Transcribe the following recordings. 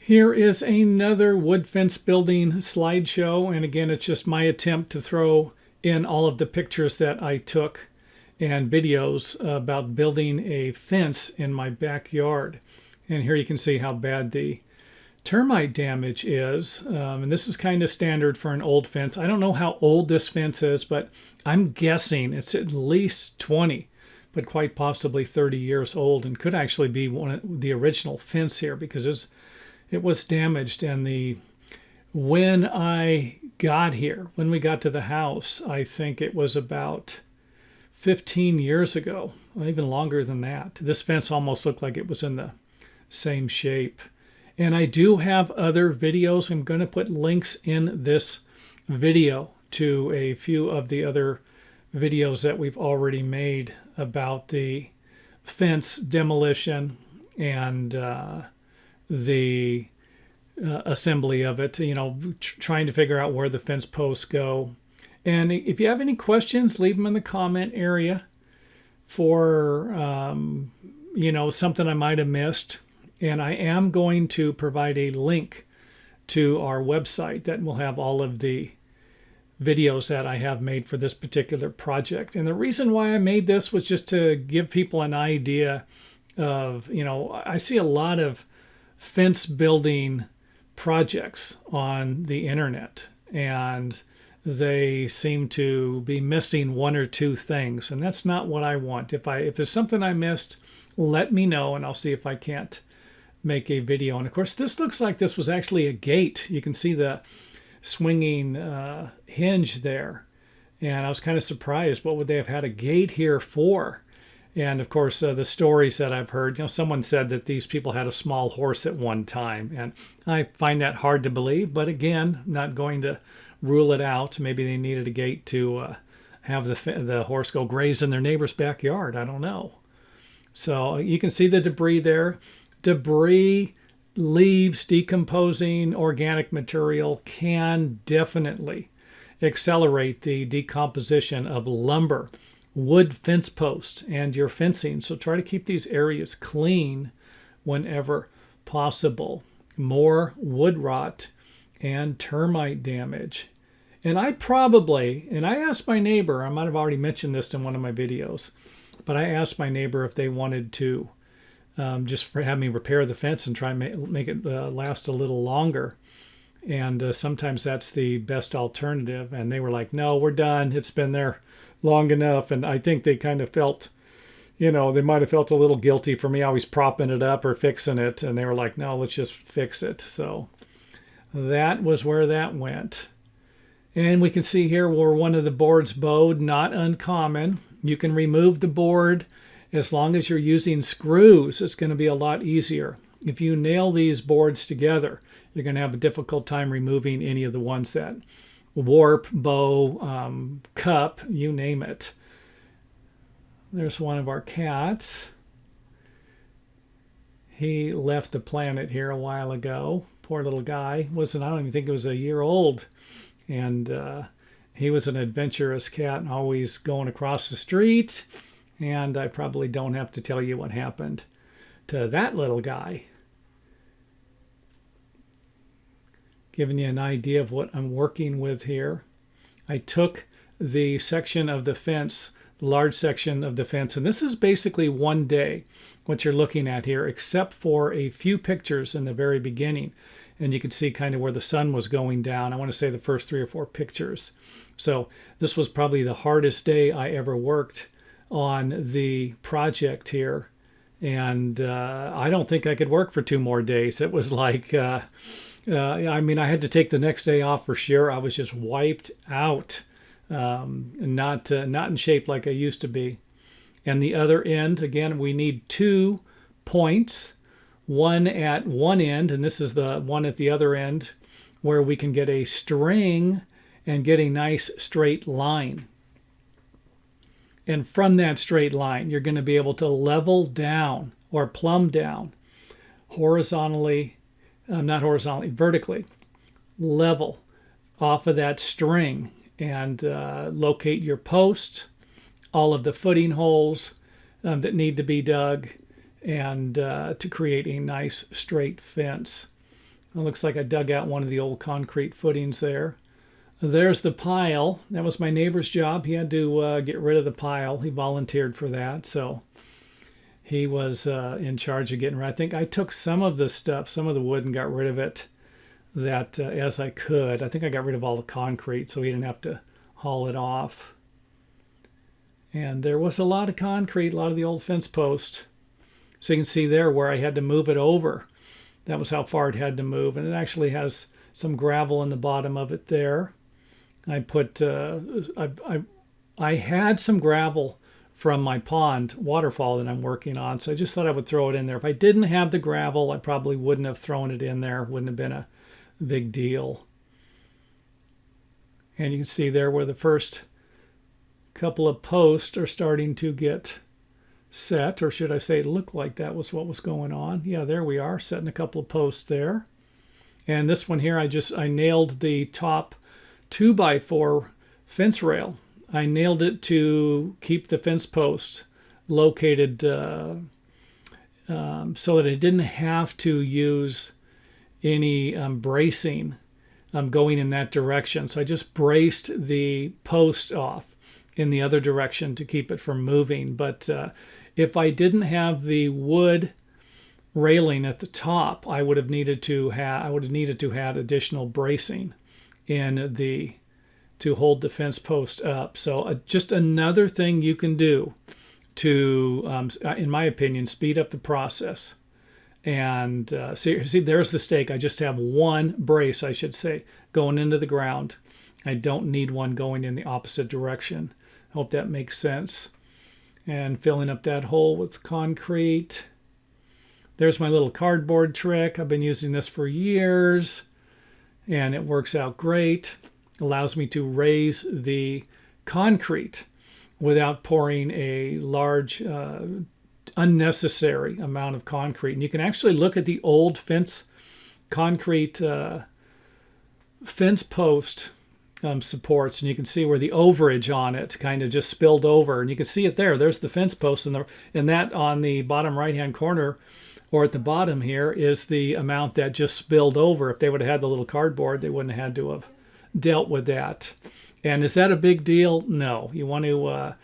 Here is another wood fence building slideshow, and again, it's just my attempt to throw in all of the pictures that I took and videos about building a fence in my backyard. And here you can see how bad the termite damage is, and this is kind of standard for an old fence. I don't know how old this fence is, but I'm guessing it's at least 20, but quite possibly 30 years old, and could actually be one of the original fence here because it was damaged. And when I got here, when we got to the house, I think it was about 15 years ago, even longer than that. This fence almost looked like it was in the same shape. And I do have other videos. I'm going to put links in this video to a few of the other videos that we've already made about the fence demolition and the assembly of it, trying to figure out where the fence posts go. And if you have any questions, leave them in the comment area for, something I might have missed. And I am going to provide a link to our website that will have all of the videos that I have made for this particular project. And the reason why I made this was just to give people an idea of, I see a lot of fence building projects on the internet, and they seem to be missing one or two things. And that's not what I want. If there's something I missed, let me know, and I'll see if I can't make a video. And of course, this looks like this was actually a gate. You can see the swinging hinge there. And I was kind of surprised. What would they have had a gate here for? And of course, the stories that I've heard, someone said that these people had a small horse at one time. And I find that hard to believe. But again, not going to rule it out. Maybe they needed a gate to have the horse go graze in their neighbor's backyard. I don't know. So you can see the debris there. Debris, leaves, decomposing organic material can definitely accelerate the decomposition of lumber, wood fence posts, and your fencing. So try to keep these areas clean whenever possible. More wood rot and termite damage. And I asked my neighbor, I might have already mentioned this in one of my videos, but I asked my neighbor if they wanted to just have me repair the fence and try and make it last a little longer. And sometimes that's the best alternative. And they were like, no, we're done. It's been there long enough. And I think they kind of felt, they might have felt a little guilty for me always propping it up or fixing it. And they were like, no, let's just fix it. So that was where that went. And we can see here where one of the boards bowed, not uncommon. You can remove the board. As long as you're using screws, it's going to be a lot easier. If you nail these boards together, you're going to have a difficult time removing any of the ones that warp, bow, cup, you name it. There's one of our cats. He left the planet here a while ago. Poor little guy. I don't even think he was a year old. And he was an adventurous cat and always going across the street. And I probably don't have to tell you what happened to that little guy. Giving you an idea of what I'm working with here. I took the section of the fence, the large section of the fence, and this is basically one day, what you're looking at here, except for a few pictures in the very beginning. And you can see kind of where the sun was going down. I want to say the first 3 or 4 pictures. So this was probably the hardest day I ever worked on the project here, and I don't think I could work for 2 more days. It was like, I had to take the next day off for sure. I was just wiped out, not in shape like I used to be. And the other end, again, we need 2 points, one at one end, and this is the one at the other end, where we can get a string and get a nice straight line. And from that straight line, you're going to be able to level down or plumb down vertically, level off of that string and locate your post, all of the footing holes that need to be dug, and to create a nice straight fence. It looks like I dug out one of the old concrete footings there. There's the pile. That was my neighbor's job. He had to get rid of the pile. He volunteered for that, so he was in charge of getting rid. I think I took some of the stuff, some of the wood, and got rid of it that as I could. I think I got rid of all the concrete, so he didn't have to haul it off. And there was a lot of concrete, a lot of the old fence post. So you can see there where I had to move it over. That was how far it had to move, and it actually has some gravel in the bottom of it there. I put I had some gravel from my pond waterfall that I'm working on, so I just thought I would throw it in there. If I didn't have the gravel, I probably wouldn't have thrown it in there. Wouldn't have been a big deal. And you can see there where the first couple of posts are starting to get set, or should I say look like that was what was going on. Yeah, there we are, setting a couple of posts there. And this one here, I nailed the top 2x4 fence rail. I nailed it to keep the fence post located so that I didn't have to use any bracing going in that direction. So I just braced the post off in the other direction to keep it from moving. But if I didn't have the wood railing at the top, I would have needed to have additional bracing in to hold the fence post up. So just another thing you can do to, in my opinion, speed up the process. And see, there's the stake. I just have one brace, I should say, going into the ground. I don't need one going in the opposite direction. I hope that makes sense. And filling up that hole with concrete. There's my little cardboard trick. I've been using this for years, and it works out great. Allows me to raise the concrete without pouring a large, unnecessary amount of concrete. And you can actually look at the old concrete fence post supports, and you can see where the overage on it kind of just spilled over. And you can see it there. There's the fence post, and that on the bottom right-hand corner, or at the bottom here, is the amount that just spilled over. If they would have had the little cardboard, they wouldn't have had to have dealt with that. And is that a big deal? No. You want to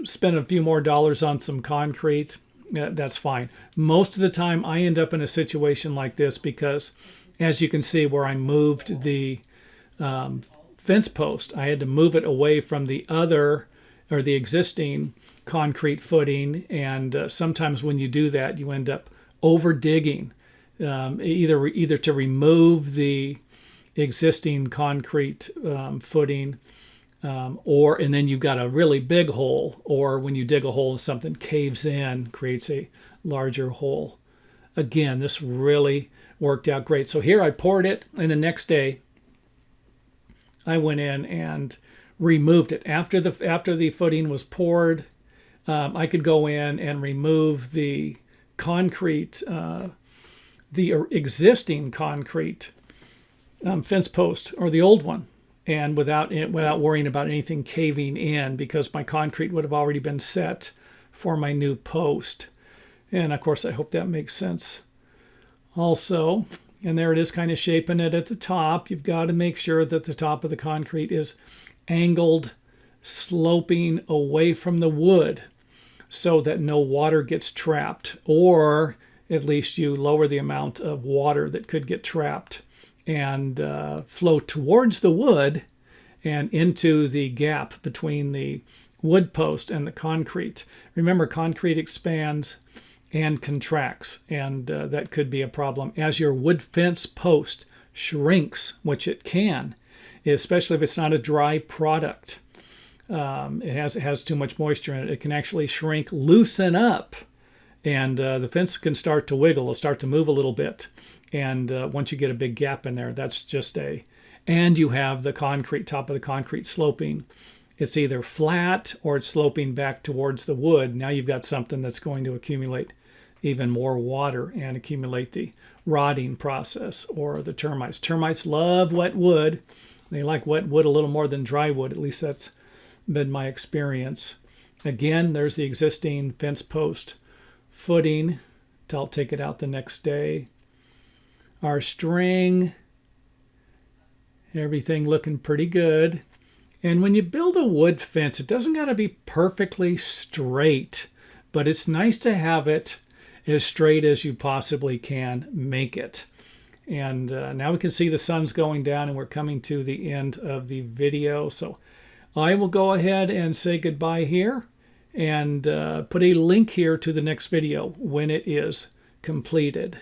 spend a few more dollars on some concrete, that's fine. Most of the time I end up in a situation like this because, as you can see where I moved the fence post, I had to move it away from the existing concrete footing, and sometimes when you do that, you end up over digging, either to remove the existing concrete footing, and then you've got a really big hole, or when you dig a hole, something caves in, creates a larger hole. Again, this really worked out great. So here I poured it, and the next day I went in and removed it. After the footing was poured, I could go in and remove the concrete, the existing concrete fence post, or the old one, and without worrying about anything caving in, because my concrete would have already been set for my new post. And of course, I hope that makes sense also. And there it is, kind of shaping it at the top. You've got to make sure that the top of the concrete is angled, sloping away from the wood so that no water gets trapped, or at least you lower the amount of water that could get trapped and flow towards the wood and into the gap between the wood post and the concrete. Remember, concrete expands and contracts, and that could be a problem as your wood fence post shrinks, which it can, especially if it's not a dry product. It has too much moisture in it. It can actually shrink, loosen up, and the fence can start to wiggle. It'll start to move a little bit. And once you get a big gap in there, that's just and you have the top of the concrete sloping. It's either flat or it's sloping back towards the wood. Now you've got something that's going to accumulate even more water and accumulate the rotting process, or the termites. Termites love wet wood. They like wet wood a little more than dry wood. At least that's been my experience. Again, there's the existing fence post footing. I'll take it out the next day. our string. Everything looking pretty good. And when you build a wood fence, it doesn't got to be perfectly straight, but it's nice to have it as straight as you possibly can make it. And now we can see the sun's going down and we're coming to the end of the video. So I will go ahead and say goodbye here and put a link here to the next video when it is completed.